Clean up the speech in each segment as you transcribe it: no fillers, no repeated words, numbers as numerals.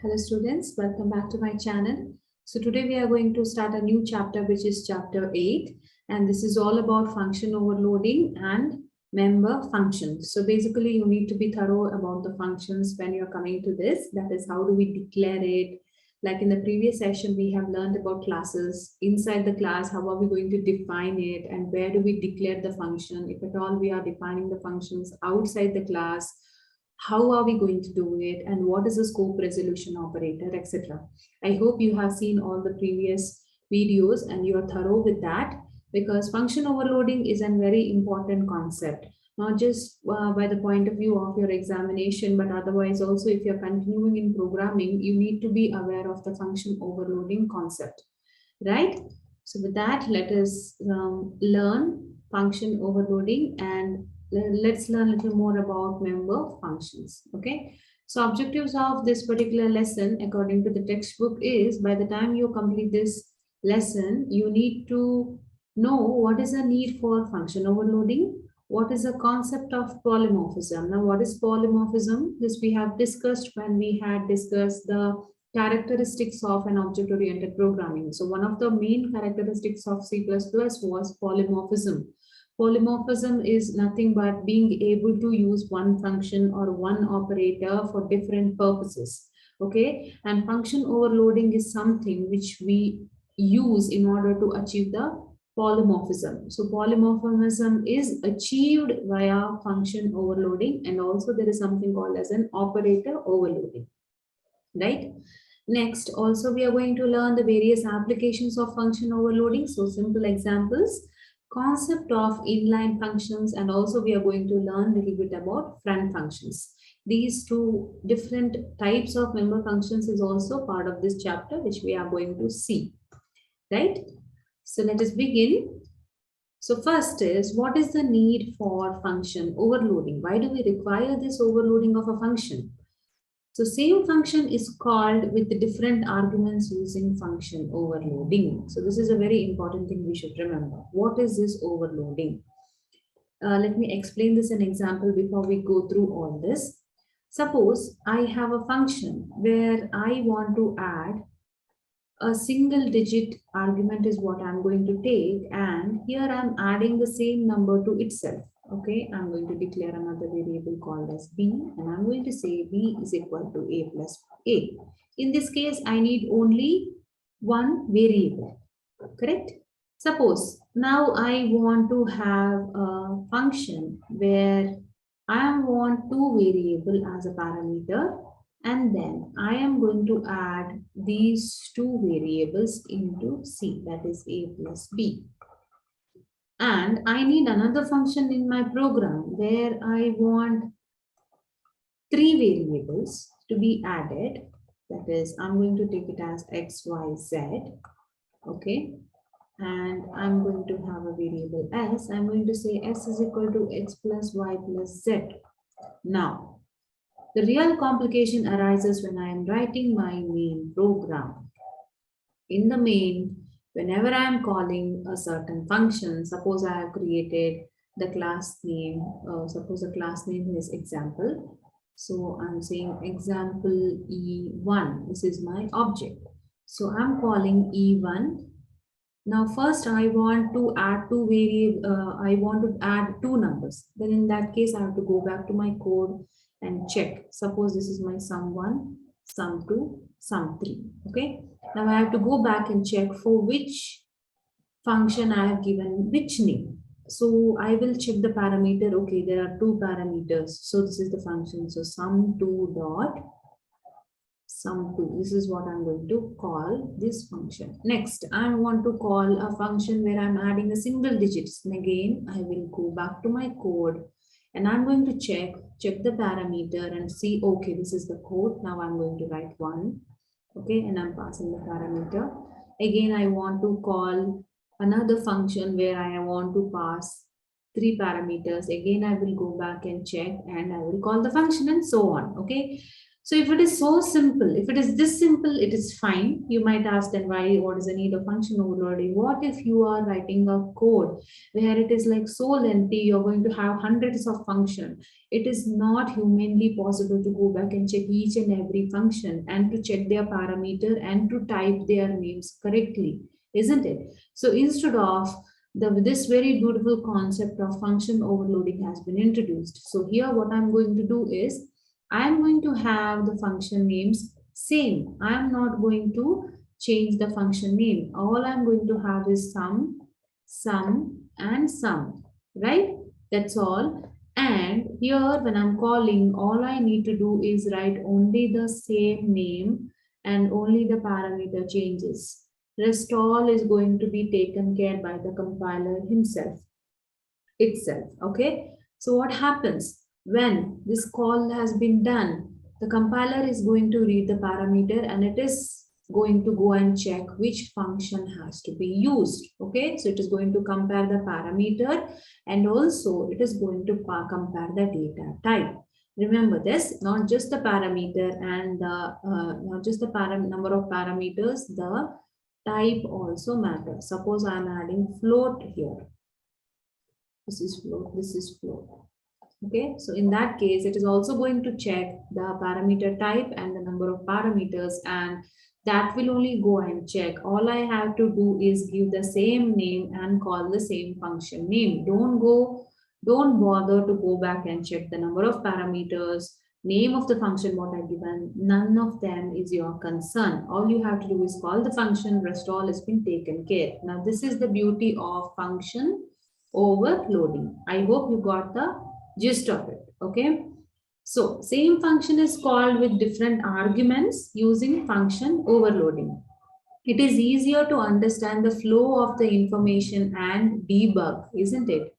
Hello students, welcome back to my channel. So today we are going to start a new chapter which is chapter 8, and this is all about function overloading and member functions. So basically you need to be thorough about the functions when you're coming to this. That is, how do we declare it? Like in the previous session we have learned about classes. Inside the class, how are we going to define it, and where do we declare the function? If at all we are defining the functions outside the class, how are we going to do it, and what is the scope resolution operator, etc. I hope you have seen all the previous videos and you are thorough with that, because function overloading is a very important concept, not just by the point of view of your examination, but otherwise also if you're continuing in programming, you need to be aware of the function overloading concept, right? So with that, let us learn function overloading, and let's learn a little more about member functions. Okay. So objectives of this particular lesson according to the textbook is, by the time you complete this lesson, you need to know what is the need for function overloading, what is the concept of polymorphism. Now, what is polymorphism? This we have discussed when we had discussed the characteristics of an object-oriented programming. So one of the main characteristics of C++ was polymorphism. Polymorphism is nothing but being able to use one function or one operator for different purposes. Okay, and function overloading is something which we use in order to achieve the polymorphism. So polymorphism is achieved via function overloading, and also there is something called as an operator overloading, right? Next, also we are going to learn the various applications of function overloading. So simple examples, concept of inline functions, and also we are going to learn a little bit about front functions. These two different types of member functions is also part of this chapter, which we are going to see, right? So let us begin. So first is, what is the need for function overloading? Why do we require this overloading of a function? So same function is called with the different arguments using function overloading. So this is a very important thing we should remember. What is this overloading? Let me explain this in an example before we go through all this. Suppose I have a function where I want to add a single digit argument is what I'm going to take, and here I'm adding the same number to itself. Okay, I'm going to declare another variable called as b, and I'm going to say b is equal to a plus a. In this case, I need only one variable, correct? Suppose now I want to have a function where I want two variable as a parameter, and then I am going to add these two variables into C, that is a plus b. And I need another function in my program where I want three variables to be added. That is, I'm going to take it as x, y, z. Okay. And I'm going to have a variable s. I'm going to say s is equal to x plus y plus z. Now, the real complication arises when I am writing my main program. In the main, whenever I am calling a certain function, suppose I have created the class name, suppose the class name is example. So I'm saying example E1, this is my object. So I'm calling E1. Now first I want to add I want to add two numbers. Then in that case, I have to go back to my code and check. Suppose this is my sum1, sum2, sum3. Okay. Now I have to go back and check for which function I have given which name. So I will check the parameter. Okay, there are two parameters. So this is the function. So sum2 dot sum2. This is what I'm going to call this function. Next, I want to call a function where I'm adding a single digits. And again, I will go back to my code and I'm going to check the parameter and see, okay, this is the code. Now I'm going to write 1. Okay, and I'm passing the parameter. Again, I want to call another function where I want to pass 3 parameters. Again, I will go back and check and I will call the function and so on. Okay. So if it is so simple, if it is this simple, it is fine. You might ask then why, what is the need of function overloading? What if you are writing a code where it is like so lengthy, you're going to have hundreds of functions. It is not humanly possible to go back and check each and every function and to check their parameter and to type their names correctly, isn't it? So instead of this very beautiful concept of function overloading has been introduced. So here what I'm going to do is I'm going to have the function names same. I'm not going to change the function name. All I'm going to have is sum, and sum, right? That's all. And here when I'm calling, all I need to do is write only the same name and only the parameter changes. Rest all is going to be taken care by the compiler itself. Okay. So what happens when this call has been done? The compiler is going to read the parameter and it is going to go and check which function has to be used. Okay, so it is going to compare the parameter and also it is going to compare the data type. Remember this, not just the parameter and the not just the number of parameters, the type also matters. Suppose I am adding float here. This is float, this is float. Okay, so in that case, it is also going to check the parameter type and the number of parameters, and that will only go and check. All I have to do is give the same name and call the same function name. Don't bother to go back and check the number of parameters, name of the function what I've given. None of them is your concern. All you have to do is call the function, rest all has been taken care. Now, this is the beauty of function overloading. I hope you got the gist of it. Okay, so same function is called with different arguments using function overloading. It is easier to understand the flow of the information and debug, isn't it?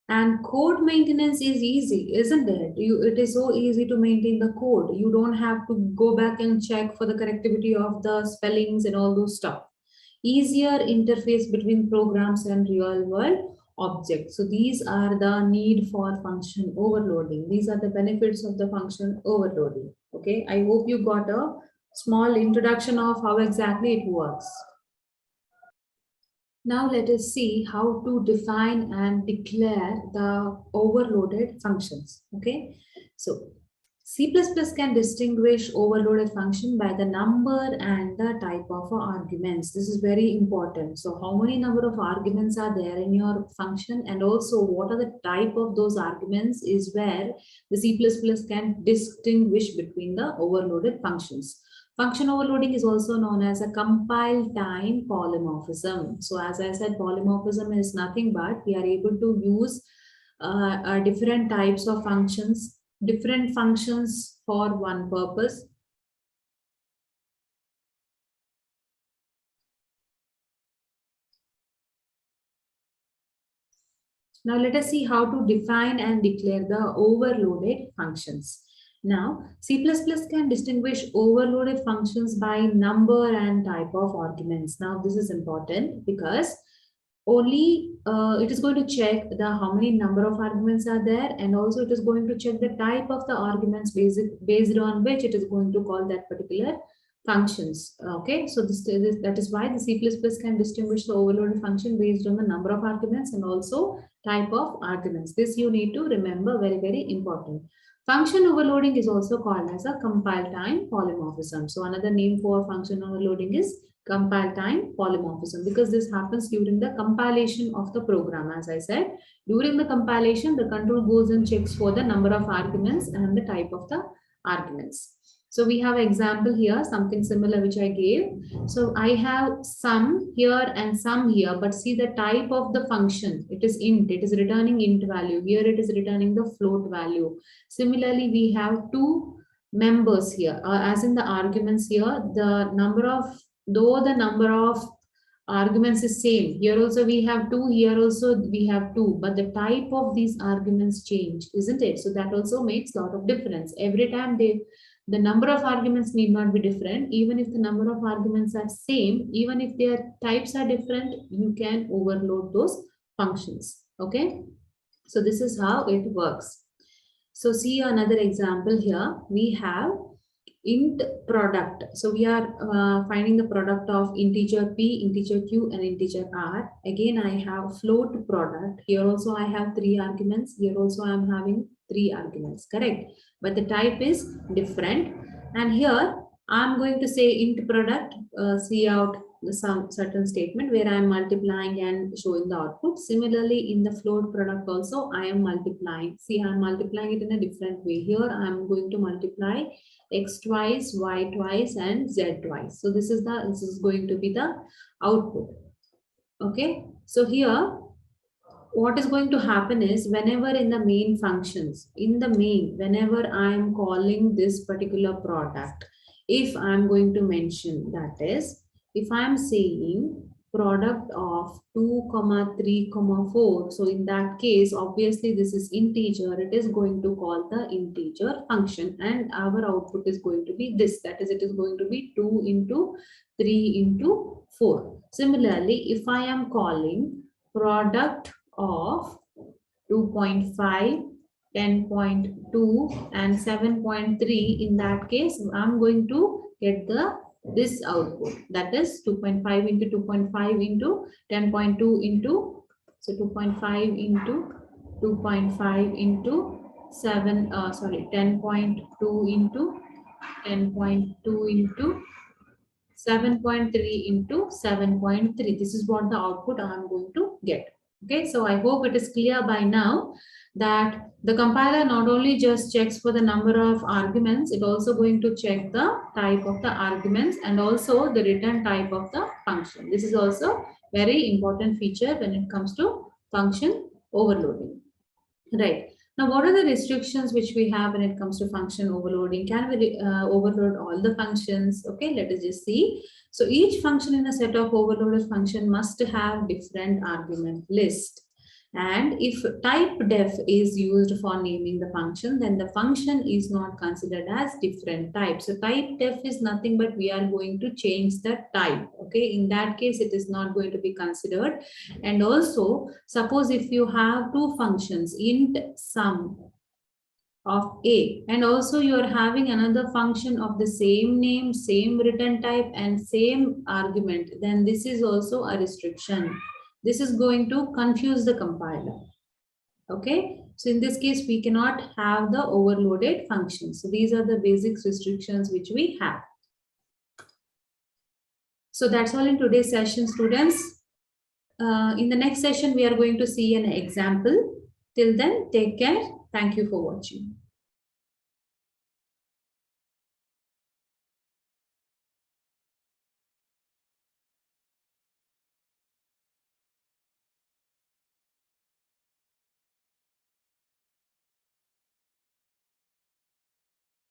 And code maintenance is easy, isn't it? It is so easy to maintain the code. You don't have to go back and check for the correctability of the spellings and all those stuff. Easier interface between programs and real world objects. So these are the need for function overloading. These are the benefits of the function overloading. Okay, I hope you got a small introduction of how exactly it works. Now let us see how to define and declare the overloaded functions. Okay, so C++ can distinguish overloaded function by the number and the type of arguments. This is very important. So how many number of arguments are there in your function, and also what are the type of those arguments is where the C++ can distinguish between the overloaded functions. Function overloading is also known as a compile time polymorphism. So as I said, polymorphism is nothing but we are able to use different types of functions, different functions for one purpose. Now let us see how to define and declare the overloaded functions. Now, C++ can distinguish overloaded functions by number and type of arguments. Now, this is important because only it is going to check the how many number of arguments are there, and also it is going to check the type of the arguments based on which it is going to call that particular functions. Okay, so that is why the C++ can distinguish the overloaded function based on the number of arguments and also type of arguments. This you need to remember, very, very important. Function overloading is also called as a compile time polymorphism. So another name for function overloading is compile time polymorphism, because this happens during the compilation of the program. As I said, during the compilation, the control goes and checks for the number of arguments and the type of the arguments. So we have an example here, something similar which I gave. So I have sum here and sum here, but see the type of the function. It is int, it is returning int value. Here it is returning the float value. Similarly, we have two members here, as in the arguments here, the number of, though the number of arguments is same. Here also we have two, here also we have two, but the type of these arguments change, isn't it? So that also makes a lot of difference. Every time the number of arguments need not be different. Even if the number of arguments are same, even if their types are different, you can overload those functions. Okay, so this is how it works. So see another example here. We have int product. So we are finding the product of integer p, integer q, and integer r. Again, I have float product. Here also I have 3 arguments. Here also I am having 3 arguments, correct? But the type is different. And here I'm going to say int product, see out some certain statement where I am multiplying and showing the output. Similarly, in the float product also, I am multiplying. See, I am multiplying it in a different way. Here I am going to multiply x twice, y twice, and z twice. So this is going to be the output. Okay. So here, what is going to happen is whenever in the main functions, whenever I am calling this particular product, if I am going to mention, that is, if I am saying product of 2, 3, 4, so in that case, obviously this is integer, it is going to call the integer function, and our output is going to be this, that is, it is going to be 2 into 3 into 4. Similarly, if I am calling product of 2.5, 10.2, and 7.3, in that case I'm going to get this output, that is 2.5 into 2.5 into 10.2 into, so 2.5 into 2.5 into 10.2 into 10.2 into 7.3 into 7.3. This is what the output I am going to get. Okay, so I hope it is clear by now that the compiler not only just checks for the number of arguments, it also going to check the type of the arguments and also the return type of the function. This is also very important feature when it comes to function overloading. Right. Now, what are the restrictions which we have when it comes to function overloading? Can we overload all the functions? Okay, let us just see. So each function in a set of overloaded function must have different argument list. And if type def is used for naming the function, then the function is not considered as different type. So type def is nothing but we are going to change the type. Okay, in that case, it is not going to be considered. And also, suppose if you have 2 functions, int sum of a, and also you are having another function of the same name, same return type, and same argument, then this is also a restriction. This is going to confuse the compiler. Okay, so in this case, we cannot have the overloaded functions. So these are the basic restrictions which we have. So that's all in today's session, students. In the next session, we are going to see an example. Till then, take care. Thank you for watching.